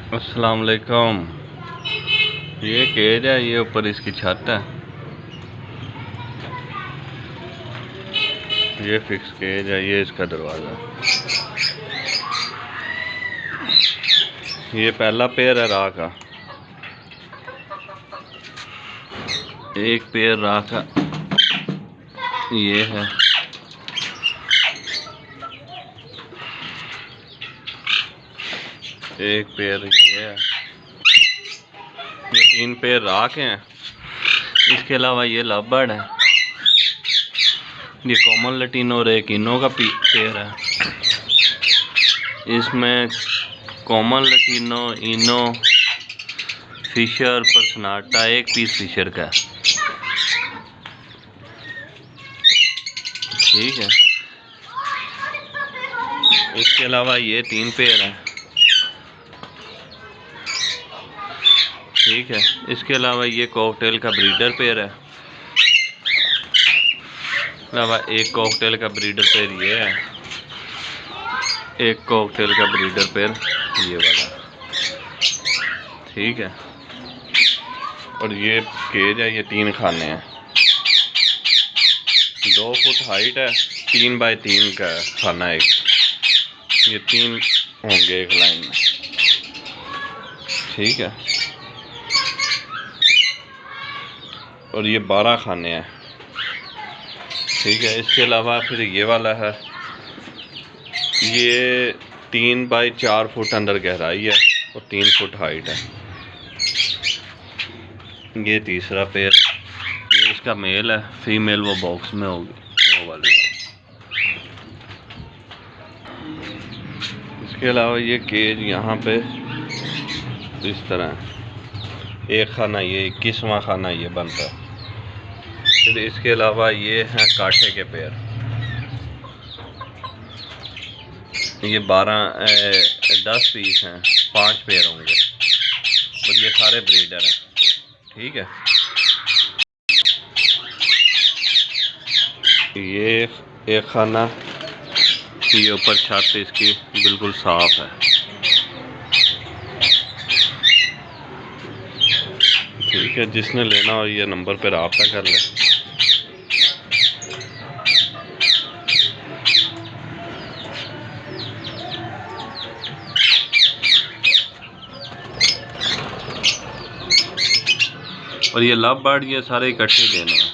अस्सलाम वालेकुम। ये केज है, ये ऊपर इसकी छत है। ये फिक्स केज है, ये इसका दरवाज़ा। ये पहला पेयर है राह का, एक पेयर राह का ये है। एक पेयर ये है। ये 3 पेयर राह के हैं। इसके अलावा ये लव बर्ड है, ये कॉमन लटीनो और एक इनो का पेयर है। इसमें कॉमन लटीनो, इनो, फिशर, पर्सनाटा, एक पीस फिशर का है। ठीक है। इसके अलावा ये 3 पेयर है। ठीक है। इसके अलावा ये कॉकटेल का ब्रीडर पेयर है। अलावा एक कॉकटेल का ब्रीडर पेयर ये है, एक कॉकटेल का ब्रीडर पेयर ये वाला। ठीक है। और ये केज है, ये 3 खाने हैं। 2 फुट हाइट है, 3 बाय 3 का खाना एक। ये 3 होंगे एक लाइन में। ठीक है। और ये 12 खाने हैं। ठीक है। इसके अलावा फिर ये वाला है, ये 3 बाई 4 फुट अंदर गहराई है और 3 फुट हाइट है। ये तीसरा पेयर, ये इसका मेल है, फीमेल वो बॉक्स में होगी वो वाली। इसके अलावा ये केज यहाँ पे इस तरह एक खाना, ये 21वां खाना ये बनता है। फिर इसके अलावा ये हैं काठे के पेयर, ये 10 पीस हैं, 5 पेयर होंगे और ये सारे ब्रीडर हैं। ठीक है। ये एक खाना, ये ऊपर छत इसकी बिल्कुल साफ है। ठीक है। जिसने लेना हो ये नंबर पर रब्ता कर ले। और ये लव बर्ड ये सारे इकट्ठे देने हैं।